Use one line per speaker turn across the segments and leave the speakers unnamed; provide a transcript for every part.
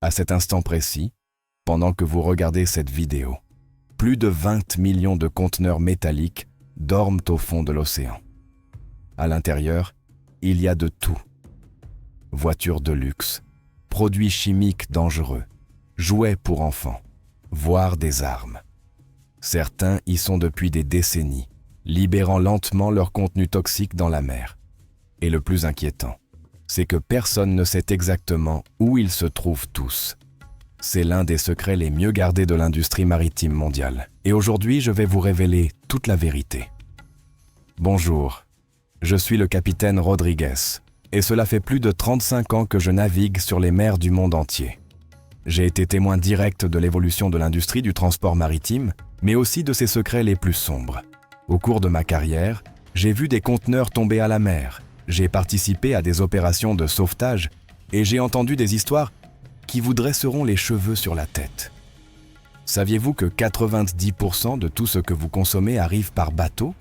À cet instant précis, pendant que vous regardez cette vidéo, plus de 20 millions de conteneurs métalliques dorment au fond de l'océan. À l'intérieur, il y a de tout. Voitures de luxe, produits chimiques dangereux, jouets pour enfants, voire des armes. Certains y sont depuis des décennies, libérant lentement leur contenu toxique dans la mer. Et le plus inquiétant, c'est que personne ne sait exactement où ils se trouvent tous. C'est l'un des secrets les mieux gardés de l'industrie maritime mondiale. Et aujourd'hui, je vais vous révéler toute la vérité. Bonjour, je suis le capitaine Rodriguez, et cela fait plus de 35 ans que je navigue sur les mers du monde entier. J'ai été témoin direct de l'évolution de l'industrie du transport maritime, mais aussi de ses secrets les plus sombres. Au cours de ma carrière, j'ai vu des conteneurs tomber à la mer, j'ai participé à des opérations de sauvetage et j'ai entendu des histoires qui vous dresseront les cheveux sur la tête. Saviez-vous que 90% de tout ce que vous consommez arrive par bateau?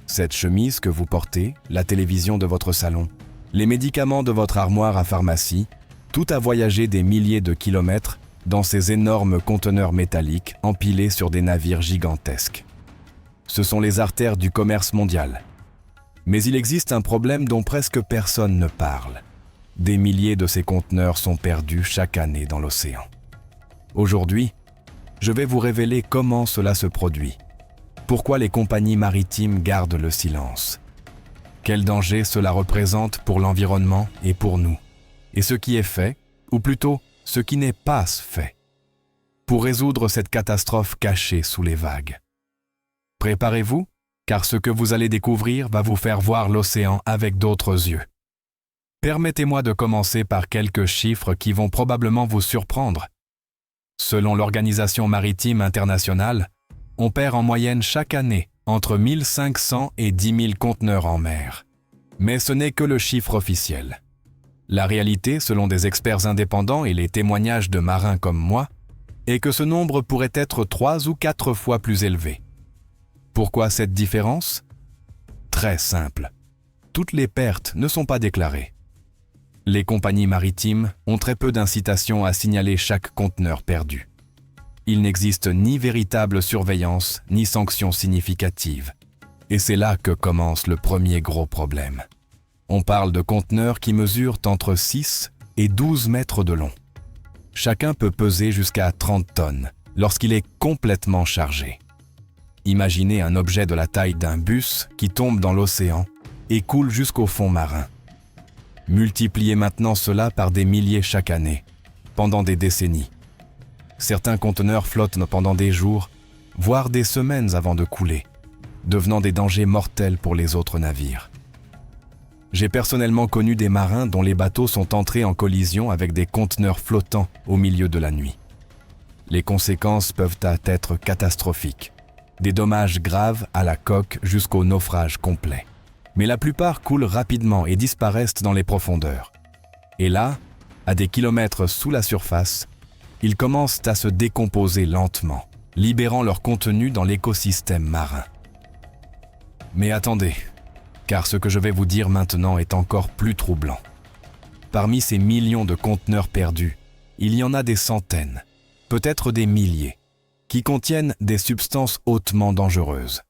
Cette chemise que vous portez, la télévision de votre salon, les médicaments de votre armoire à pharmacie, tout a voyagé des milliers de kilomètres dans ces énormes conteneurs métalliques empilés sur des navires gigantesques. Ce sont les artères du commerce mondial. Mais il existe un problème dont presque personne ne parle. Des milliers de ces conteneurs sont perdus chaque année dans l'océan. Aujourd'hui, je vais vous révéler comment cela se produit. Pourquoi les compagnies maritimes gardent le silence? Quel danger cela représente pour l'environnement et pour nous? Et ce qui est fait, ou plutôt ce qui n'est pas fait, pour résoudre cette catastrophe cachée sous les vagues. Préparez-vous, car ce que vous allez découvrir va vous faire voir l'océan avec d'autres yeux. Permettez-moi de commencer par quelques chiffres qui vont probablement vous surprendre. Selon l'Organisation maritime internationale, on perd en moyenne chaque année entre 1500 et 10 000 conteneurs en mer. Mais ce n'est que le chiffre officiel. La réalité, selon des experts indépendants et les témoignages de marins comme moi, est que ce nombre pourrait être 3 ou 4 fois plus élevé. Pourquoi cette différence? Très simple. Toutes les pertes ne sont pas déclarées. Les compagnies maritimes ont très peu d'incitation à signaler chaque conteneur perdu. Il n'existe ni véritable surveillance, ni sanction significative. Et c'est là que commence le premier gros problème. On parle de conteneurs qui mesurent entre 6 et 12 mètres de long. Chacun peut peser jusqu'à 30 tonnes lorsqu'il est complètement chargé. Imaginez un objet de la taille d'un bus qui tombe dans l'océan et coule jusqu'au fond marin. Multipliez maintenant cela par des milliers chaque année, pendant des décennies. Certains conteneurs flottent pendant des jours, voire des semaines avant de couler, devenant des dangers mortels pour les autres navires. J'ai personnellement connu des marins dont les bateaux sont entrés en collision avec des conteneurs flottants au milieu de la nuit. Les conséquences peuvent être catastrophiques. Des dommages graves à la coque jusqu'au naufrage complet. Mais la plupart coulent rapidement et disparaissent dans les profondeurs. Et là, à des kilomètres sous la surface, ils commencent à se décomposer lentement, libérant leur contenu dans l'écosystème marin. Mais attendez, car ce que je vais vous dire maintenant est encore plus troublant. Parmi ces millions de conteneurs perdus, il y en a des centaines, peut-être des milliers, qui contiennent des substances hautement dangereuses.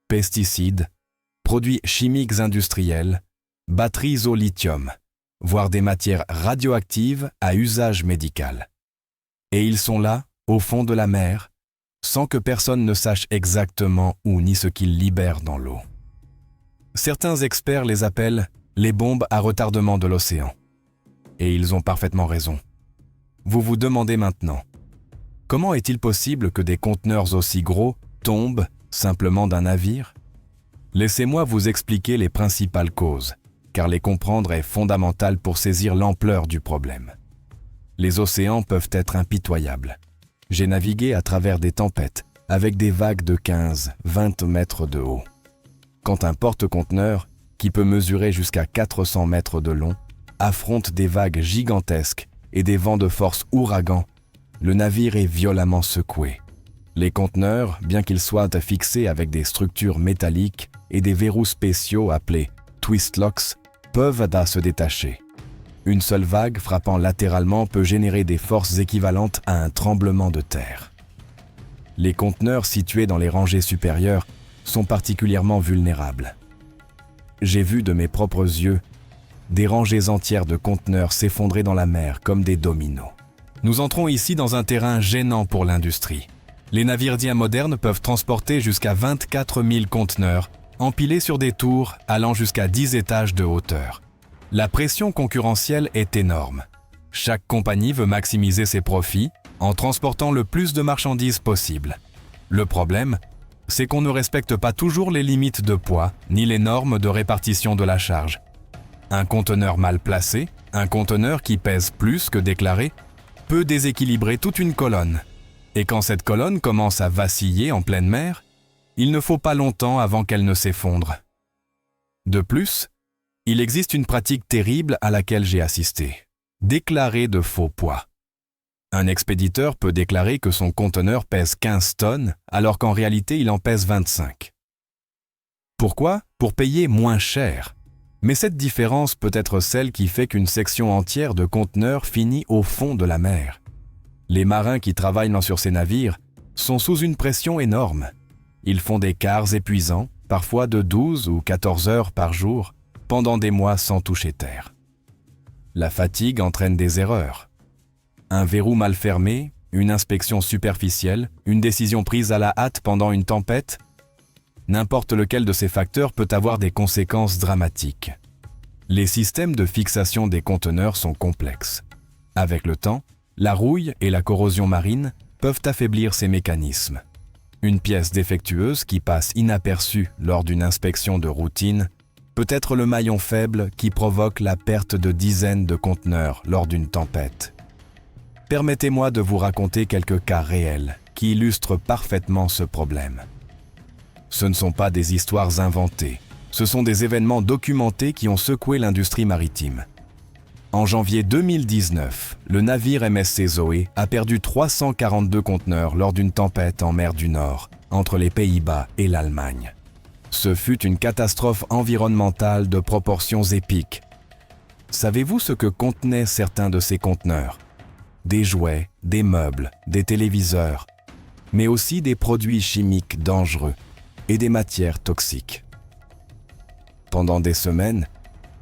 Pesticides, produits chimiques industriels, batteries au lithium, voire des matières radioactives à usage médical. Et ils sont là, au fond de la mer, sans que personne ne sache exactement où ni ce qu'ils libèrent dans l'eau. Certains experts les appellent les bombes à retardement de l'océan. Et ils ont parfaitement raison. Vous vous demandez maintenant, comment est-il possible que des conteneurs aussi gros tombent simplement d'un navire? Laissez-moi vous expliquer les principales causes, car les comprendre est fondamental pour saisir l'ampleur du problème. Les océans peuvent être impitoyables. J'ai navigué à travers des tempêtes, avec des vagues de 15-20 mètres de haut. Quand un porte-conteneur, qui peut mesurer jusqu'à 400 mètres de long, affronte des vagues gigantesques et des vents de force ouragan, le navire est violemment secoué. Les conteneurs, bien qu'ils soient fixés avec des structures métalliques et des verrous spéciaux appelés twist locks, peuvent se détacher. Une seule vague frappant latéralement peut générer des forces équivalentes à un tremblement de terre. Les conteneurs situés dans les rangées supérieures sont particulièrement vulnérables. J'ai vu de mes propres yeux des rangées entières de conteneurs s'effondrer dans la mer comme des dominos. Nous entrons ici dans un terrain gênant pour l'industrie. Les navires modernes peuvent transporter jusqu'à 24 000 conteneurs, empilés sur des tours allant jusqu'à 10 étages de hauteur. La pression concurrentielle est énorme. Chaque compagnie veut maximiser ses profits en transportant le plus de marchandises possible. Le problème, c'est qu'on ne respecte pas toujours les limites de poids ni les normes de répartition de la charge. Un conteneur mal placé, un conteneur qui pèse plus que déclaré, peut déséquilibrer toute une colonne. Et quand cette colonne commence à vaciller en pleine mer, il ne faut pas longtemps avant qu'elle ne s'effondre. De plus, il existe une pratique terrible à laquelle j'ai assisté. Déclarer de faux poids. Un expéditeur peut déclarer que son conteneur pèse 15 tonnes alors qu'en réalité il en pèse 25. Pourquoi ? Pour payer moins cher. Mais cette différence peut être celle qui fait qu'une section entière de conteneurs finit au fond de la mer. Les marins qui travaillent sur ces navires sont sous une pression énorme. Ils font des quarts épuisants, parfois de 12 ou 14 heures par jour, pendant des mois sans toucher terre. La fatigue entraîne des erreurs. Un verrou mal fermé, une inspection superficielle, une décision prise à la hâte pendant une tempête, n'importe lequel de ces facteurs peut avoir des conséquences dramatiques. Les systèmes de fixation des conteneurs sont complexes. Avec le temps, la rouille et la corrosion marine peuvent affaiblir ces mécanismes. Une pièce défectueuse qui passe inaperçue lors d'une inspection de routine peut être le maillon faible qui provoque la perte de dizaines de conteneurs lors d'une tempête. Permettez-moi de vous raconter quelques cas réels qui illustrent parfaitement ce problème. Ce ne sont pas des histoires inventées, ce sont des événements documentés qui ont secoué l'industrie maritime. En janvier 2019, le navire MSC Zoé a perdu 342 conteneurs lors d'une tempête en mer du Nord, entre les Pays-Bas et l'Allemagne. Ce fut une catastrophe environnementale de proportions épiques. Savez-vous ce que contenaient certains de ces conteneurs ? Des jouets, des meubles, des téléviseurs, mais aussi des produits chimiques dangereux et des matières toxiques. Pendant des semaines,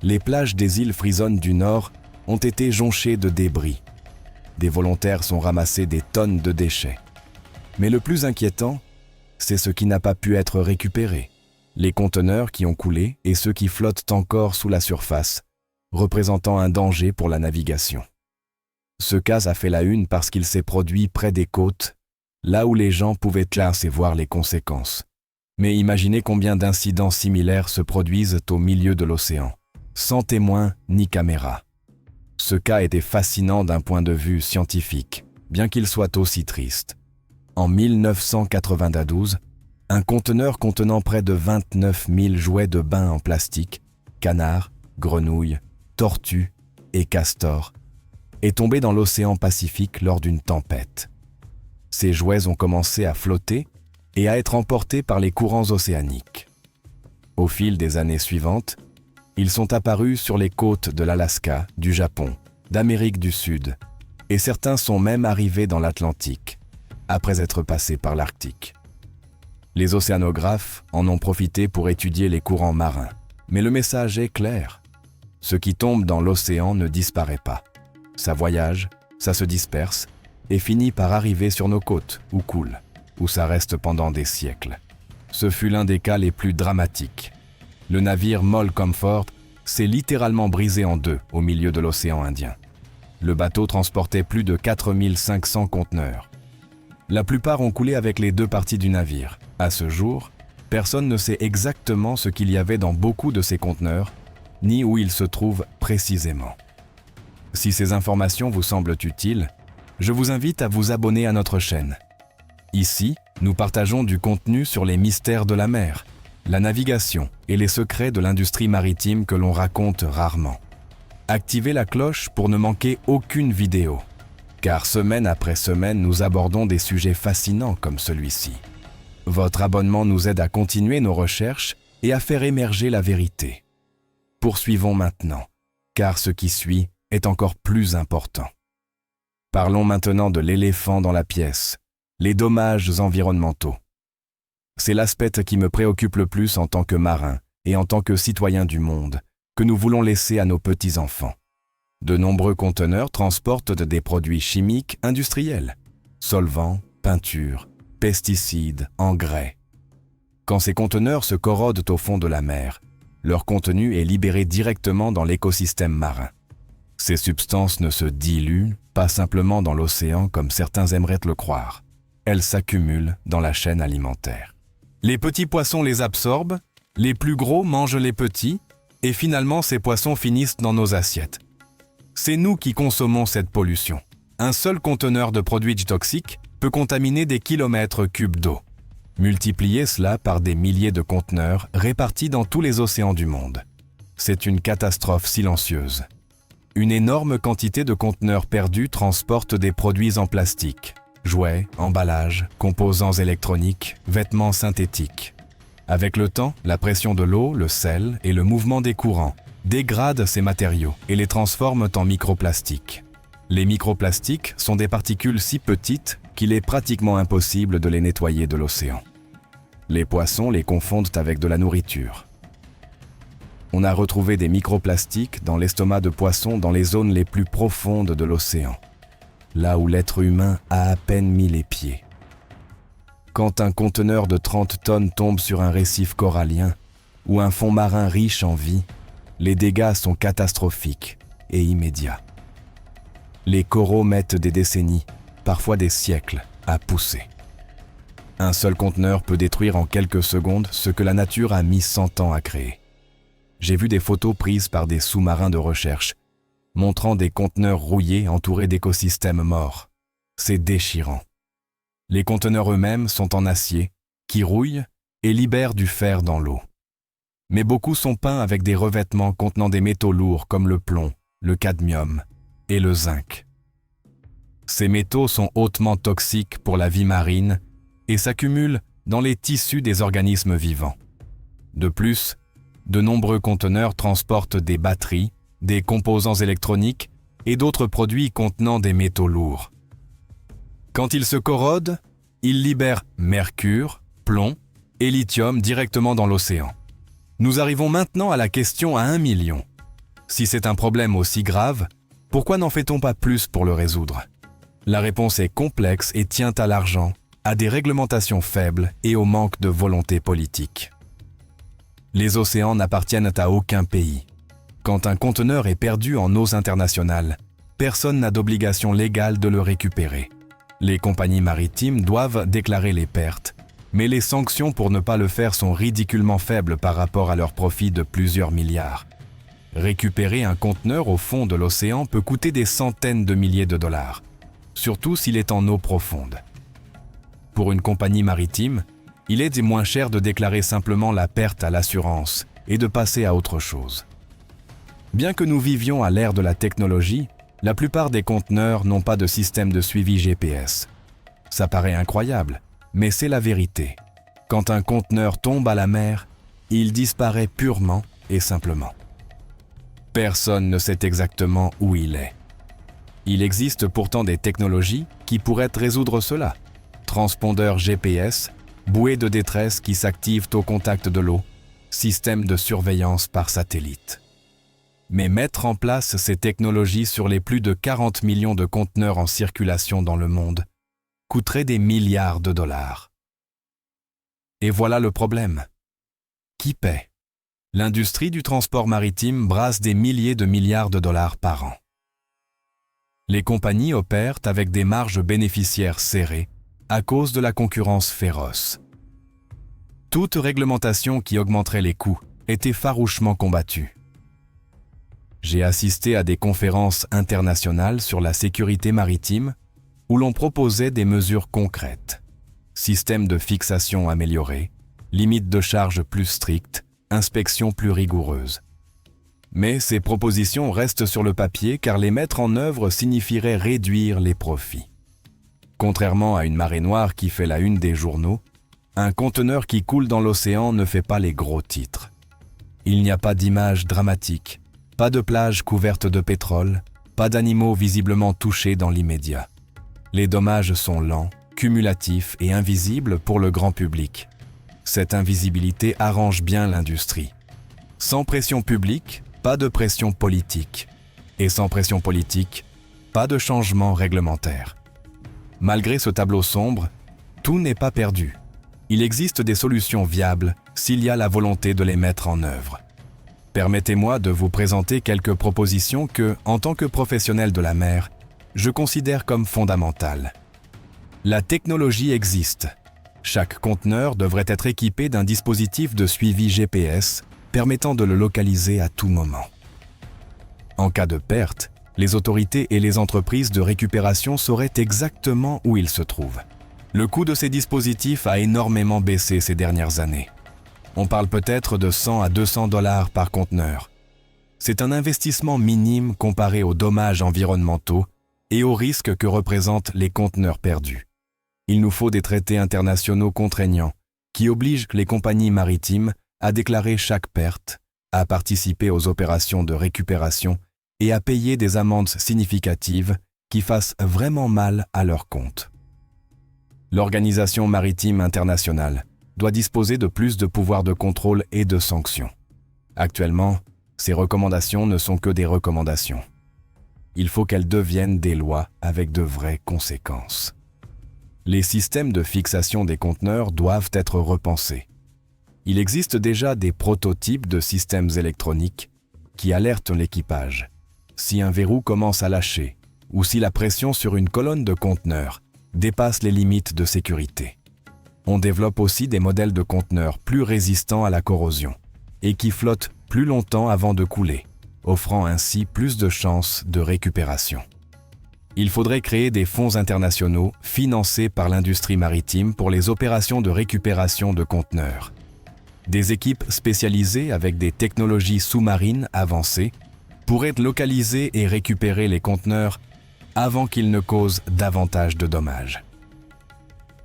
les plages des îles Frisonnes du Nord ont été jonchées de débris. Des volontaires sont ramassés des tonnes de déchets. Mais le plus inquiétant, c'est ce qui n'a pas pu être récupéré. Les conteneurs qui ont coulé et ceux qui flottent encore sous la surface, représentant un danger pour la navigation. Ce cas a fait la une parce qu'il s'est produit près des côtes, là où les gens pouvaient classe et voir les conséquences. Mais imaginez combien d'incidents similaires se produisent au milieu de l'océan, sans témoins ni caméra. Ce cas était fascinant d'un point de vue scientifique, bien qu'il soit aussi triste. En 1992, un conteneur contenant près de 29 000 jouets de bain en plastique, canards, grenouilles, tortues et castors, est tombé dans l'océan Pacifique lors d'une tempête. Ces jouets ont commencé à flotter et à être emportés par les courants océaniques. Au fil des années suivantes, ils sont apparus sur les côtes de l'Alaska, du Japon, d'Amérique du Sud, et certains sont même arrivés dans l'Atlantique, après être passés par l'Arctique. Les océanographes en ont profité pour étudier les courants marins, mais le message est clair. Ce qui tombe dans l'océan ne disparaît pas. Ça voyage, ça se disperse, et finit par arriver sur nos côtes, ou coule, où ça reste pendant des siècles. Ce fut l'un des cas les plus dramatiques. Le navire Moll Comfort s'est littéralement brisé en deux au milieu de l'océan Indien. Le bateau transportait plus de 4500 conteneurs. La plupart ont coulé avec les deux parties du navire. À ce jour, personne ne sait exactement ce qu'il y avait dans beaucoup de ces conteneurs, ni où ils se trouvent précisément. Si ces informations vous semblent utiles, je vous invite à vous abonner à notre chaîne. Ici, nous partageons du contenu sur les mystères de la mer, la navigation et les secrets de l'industrie maritime que l'on raconte rarement. Activez la cloche pour ne manquer aucune vidéo, car semaine après semaine, nous abordons des sujets fascinants comme celui-ci. Votre abonnement nous aide à continuer nos recherches et à faire émerger la vérité. Poursuivons maintenant, car ce qui suit est encore plus important. Parlons maintenant de l'éléphant dans la pièce, les dommages environnementaux. C'est l'aspect qui me préoccupe le plus en tant que marin et en tant que citoyen du monde, que nous voulons laisser à nos petits-enfants. De nombreux conteneurs transportent des produits chimiques industriels, solvants, peintures, pesticides, engrais. Quand ces conteneurs se corrodent au fond de la mer, leur contenu est libéré directement dans l'écosystème marin. Ces substances ne se diluent pas simplement dans l'océan comme certains aimeraient le croire. Elles s'accumulent dans la chaîne alimentaire. Les petits poissons les absorbent, les plus gros mangent les petits, et finalement ces poissons finissent dans nos assiettes. C'est nous qui consommons cette pollution. Un seul conteneur de produits toxiques peut contaminer des kilomètres cubes d'eau. Multipliez cela par des milliers de conteneurs répartis dans tous les océans du monde. C'est une catastrophe silencieuse. Une énorme quantité de conteneurs perdus transporte des produits en plastique, jouets, emballages, composants électroniques, vêtements synthétiques. Avec le temps, la pression de l'eau, le sel et le mouvement des courants dégradent ces matériaux et les transforment en microplastiques. Les microplastiques sont des particules si petites qu'il est pratiquement impossible de les nettoyer de l'océan. Les poissons les confondent avec de la nourriture. On a retrouvé des microplastiques dans l'estomac de poissons dans les zones les plus profondes de l'océan, là où l'être humain a à peine mis les pieds. Quand un conteneur de 30 tonnes tombe sur un récif corallien ou un fond marin riche en vie, les dégâts sont catastrophiques et immédiats. Les coraux mettent des décennies, parfois des siècles, à pousser. Un seul conteneur peut détruire en quelques secondes ce que la nature a mis 100 ans à créer. J'ai vu des photos prises par des sous-marins de recherche, montrant des conteneurs rouillés entourés d'écosystèmes morts. C'est déchirant. Les conteneurs eux-mêmes sont en acier, qui rouillent et libèrent du fer dans l'eau. Mais beaucoup sont peints avec des revêtements contenant des métaux lourds comme le plomb, le cadmium et le zinc. Ces métaux sont hautement toxiques pour la vie marine et s'accumulent dans les tissus des organismes vivants. De plus, de nombreux conteneurs transportent des batteries, des composants électroniques et d'autres produits contenant des métaux lourds. Quand ils se corrodent, ils libèrent mercure, plomb et lithium directement dans l'océan. Nous arrivons maintenant à la question à 1 million. Si c'est un problème aussi grave, pourquoi n'en fait-on pas plus pour le résoudre? La réponse est complexe et tient à l'argent, à des réglementations faibles et au manque de volonté politique. Les océans n'appartiennent à aucun pays. Quand un conteneur est perdu en eaux internationales, personne n'a d'obligation légale de le récupérer. Les compagnies maritimes doivent déclarer les pertes, mais les sanctions pour ne pas le faire sont ridiculement faibles par rapport à leur profit de plusieurs milliards. Récupérer un conteneur au fond de l'océan peut coûter des centaines de milliers de dollars, surtout s'il est en eau profonde. Pour une compagnie maritime, il est moins cher de déclarer simplement la perte à l'assurance et de passer à autre chose. Bien que nous vivions à l'ère de la technologie, la plupart des conteneurs n'ont pas de système de suivi GPS. Ça paraît incroyable, mais c'est la vérité. Quand un conteneur tombe à la mer, il disparaît purement et simplement. Personne ne sait exactement où il est. Il existe pourtant des technologies qui pourraient résoudre cela. Transpondeurs GPS, bouées de détresse qui s'activent au contact de l'eau, système de surveillance par satellite. Mais mettre en place ces technologies sur les plus de 40 millions de conteneurs en circulation dans le monde coûterait des milliards de dollars. Et voilà le problème. Qui paie? L'industrie du transport maritime brasse des milliers de milliards de dollars par an. Les compagnies opèrent avec des marges bénéficiaires serrées à cause de la concurrence féroce. Toute réglementation qui augmenterait les coûts était farouchement combattue. J'ai assisté à des conférences internationales sur la sécurité maritime où l'on proposait des mesures concrètes. Système de fixation amélioré, limites de charges plus strictes, inspections plus rigoureuses. Mais ces propositions restent sur le papier car les mettre en œuvre signifierait réduire les profits. Contrairement à une marée noire qui fait la une des journaux, un conteneur qui coule dans l'océan ne fait pas les gros titres. Il n'y a pas d'images dramatiques, pas de plage couverte de pétrole, pas d'animaux visiblement touchés dans l'immédiat. Les dommages sont lents, cumulatifs et invisibles pour le grand public. Cette invisibilité arrange bien l'industrie. Sans pression publique, pas de pression politique. Et sans pression politique, pas de changement réglementaire. Malgré ce tableau sombre, tout n'est pas perdu. Il existe des solutions viables s'il y a la volonté de les mettre en œuvre. Permettez-moi de vous présenter quelques propositions que, en tant que professionnel de la mer, je considère comme fondamentales. La technologie existe. Chaque conteneur devrait être équipé d'un dispositif de suivi GPS permettant de le localiser à tout moment. En cas de perte, les autorités et les entreprises de récupération sauraient exactement où il se trouve. Le coût de ces dispositifs a énormément baissé ces dernières années. On parle peut-être de 100 à 200 $ par conteneur. C'est un investissement minime comparé aux dommages environnementaux et aux risques que représentent les conteneurs perdus. Il nous faut des traités internationaux contraignants qui obligent les compagnies maritimes à déclarer chaque perte, à participer aux opérations de récupération et à payer des amendes significatives qui fassent vraiment mal à leur compte. L'Organisation maritime internationale doit disposer de plus de pouvoirs de contrôle et de sanctions. Actuellement, ces recommandations ne sont que des recommandations. Il faut qu'elles deviennent des lois avec de vraies conséquences. Les systèmes de fixation des conteneurs doivent être repensés. Il existe déjà des prototypes de systèmes électroniques qui alertent l'équipage si un verrou commence à lâcher ou si la pression sur une colonne de conteneurs dépasse les limites de sécurité. On développe aussi des modèles de conteneurs plus résistants à la corrosion et qui flottent plus longtemps avant de couler, offrant ainsi plus de chances de récupération. Il faudrait créer des fonds internationaux financés par l'industrie maritime pour les opérations de récupération de conteneurs. Des équipes spécialisées avec des technologies sous-marines avancées pourraient localiser et récupérer les conteneurs avant qu'ils ne causent davantage de dommages.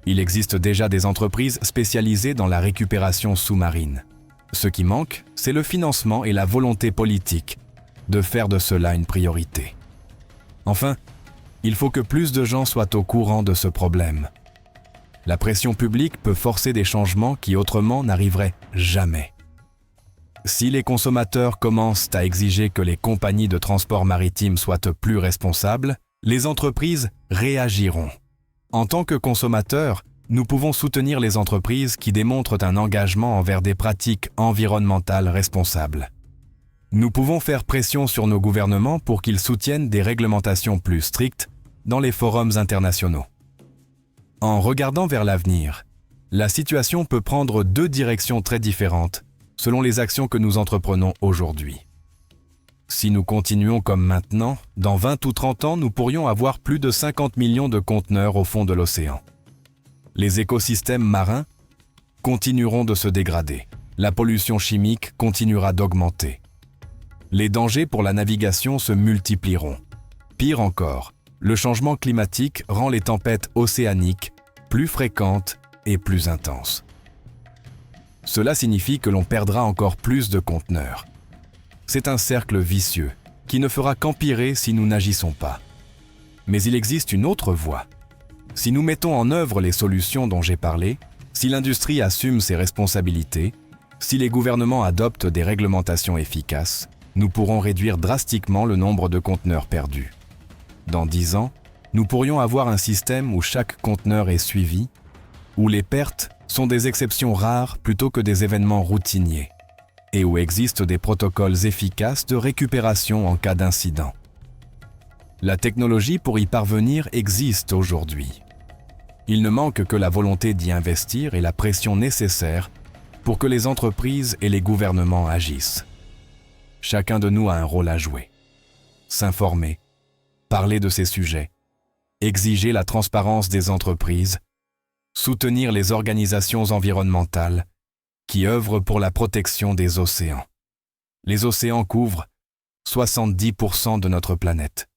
Il existe déjà des entreprises spécialisées dans la récupération sous-marine. Ce qui manque, c'est le financement et la volonté politique de faire de cela une priorité. Enfin, il faut que plus de gens soient au courant de ce problème. La pression publique peut forcer des changements qui autrement n'arriveraient jamais. Si les consommateurs commencent à exiger que les compagnies de transport maritime soient plus responsables, les entreprises réagiront. En tant que consommateurs, nous pouvons soutenir les entreprises qui démontrent un engagement envers des pratiques environnementales responsables. Nous pouvons faire pression sur nos gouvernements pour qu'ils soutiennent des réglementations plus strictes dans les forums internationaux. En regardant vers l'avenir, la situation peut prendre deux directions très différentes selon les actions que nous entreprenons aujourd'hui. Si nous continuons comme maintenant, dans 20 ou 30 ans, nous pourrions avoir plus de 50 millions de conteneurs au fond de l'océan. Les écosystèmes marins continueront de se dégrader. La pollution chimique continuera d'augmenter. Les dangers pour la navigation se multiplieront. Pire encore, le changement climatique rend les tempêtes océaniques plus fréquentes et plus intenses. Cela signifie que l'on perdra encore plus de conteneurs. C'est un cercle vicieux qui ne fera qu'empirer si nous n'agissons pas. Mais il existe une autre voie. Si nous mettons en œuvre les solutions dont j'ai parlé, si l'industrie assume ses responsabilités, si les gouvernements adoptent des réglementations efficaces, nous pourrons réduire drastiquement le nombre de conteneurs perdus. Dans 10 ans, nous pourrions avoir un système où chaque conteneur est suivi, où les pertes sont des exceptions rares plutôt que des événements routiniers, et où existent des protocoles efficaces de récupération en cas d'incident. La technologie pour y parvenir existe aujourd'hui. Il ne manque que la volonté d'y investir et la pression nécessaire pour que les entreprises et les gouvernements agissent. Chacun de nous a un rôle à jouer. S'informer, parler de ces sujets, exiger la transparence des entreprises, soutenir les organisations environnementales qui œuvrent pour la protection des océans. Les océans couvrent 70% de notre planète.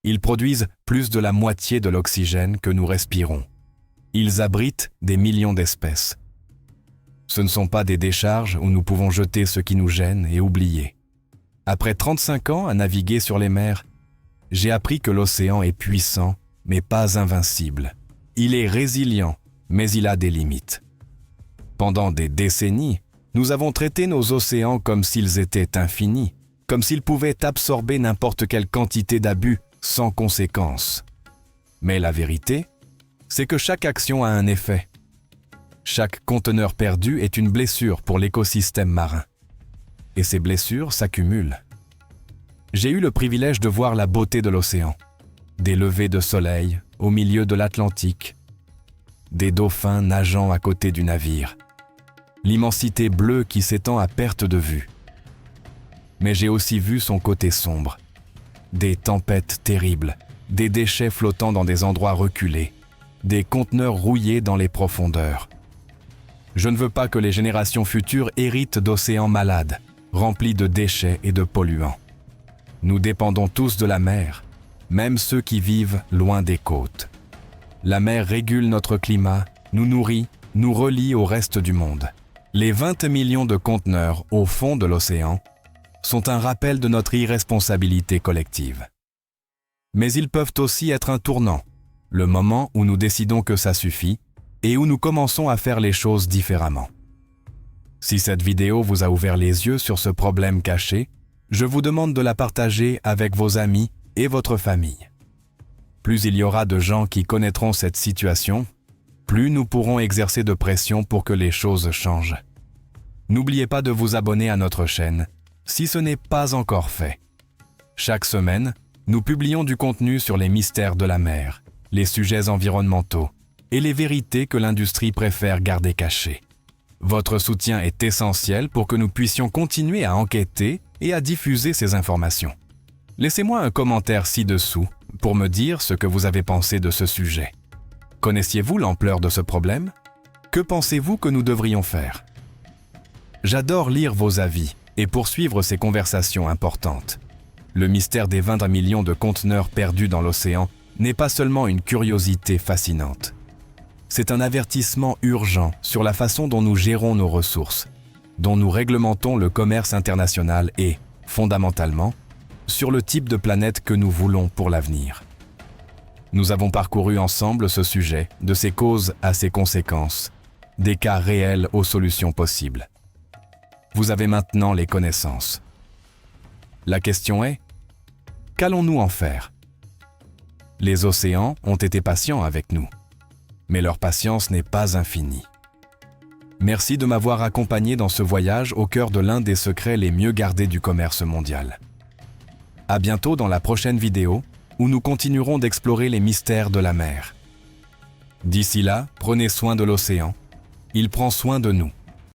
Ils produisent plus de la moitié de l'oxygène que nous respirons. Ils abritent des millions d'espèces. Ce ne sont pas des décharges où nous pouvons jeter ce qui nous gêne et oublier. Après 35 ans à naviguer sur les mers, j'ai appris que l'océan est puissant, mais pas invincible. Il est résilient, mais il a des limites. Pendant des décennies, nous avons traité nos océans comme s'ils étaient infinis, comme s'ils pouvaient absorber n'importe quelle quantité d'abus sans conséquence. Mais la vérité, c'est que chaque action a un effet. Chaque conteneur perdu est une blessure pour l'écosystème marin. Et ces blessures s'accumulent. J'ai eu le privilège de voir la beauté de l'océan. Des levées de soleil au milieu de l'Atlantique, des dauphins nageant à côté du navire, l'immensité bleue qui s'étend à perte de vue. Mais j'ai aussi vu son côté sombre, des tempêtes terribles, des déchets flottant dans des endroits reculés, des conteneurs rouillés dans les profondeurs. Je ne veux pas que les générations futures héritent d'océans malades, remplis de déchets et de polluants. Nous dépendons tous de la mer, même ceux qui vivent loin des côtes. La mer régule notre climat, nous nourrit, nous relie au reste du monde. Les 20 millions de conteneurs au fond de l'océan sont un rappel de notre irresponsabilité collective. Mais ils peuvent aussi être un tournant, le moment où nous décidons que ça suffit et où nous commençons à faire les choses différemment. Si cette vidéo vous a ouvert les yeux sur ce problème caché, je vous demande de la partager avec vos amis et votre famille. Plus il y aura de gens qui connaîtront cette situation, plus nous pourrons exercer de pression pour que les choses changent. N'oubliez pas de vous abonner à notre chaîne, si ce n'est pas encore fait. Chaque semaine, nous publions du contenu sur les mystères de la mer, les sujets environnementaux et les vérités que l'industrie préfère garder cachées. Votre soutien est essentiel pour que nous puissions continuer à enquêter et à diffuser ces informations. Laissez-moi un commentaire ci-dessous pour me dire ce que vous avez pensé de ce sujet. Connaissiez-vous l'ampleur de ce problème? Que pensez-vous que nous devrions faire? J'adore lire vos avis et poursuivre ces conversations importantes. Le mystère des 20 millions de conteneurs perdus dans l'océan n'est pas seulement une curiosité fascinante. C'est un avertissement urgent sur la façon dont nous gérons nos ressources, dont nous réglementons le commerce international et, fondamentalement, sur le type de planète que nous voulons pour l'avenir. Nous avons parcouru ensemble ce sujet, de ses causes à ses conséquences, des cas réels aux solutions possibles. Vous avez maintenant les connaissances. La question est, qu'allons-nous en faire? Les océans ont été patients avec nous, mais leur patience n'est pas infinie. Merci de m'avoir accompagné dans ce voyage au cœur de l'un des secrets les mieux gardés du commerce mondial. À bientôt dans la prochaine vidéo, où nous continuerons d'explorer les mystères de la mer. D'ici là, prenez soin de l'océan. Il prend soin de nous.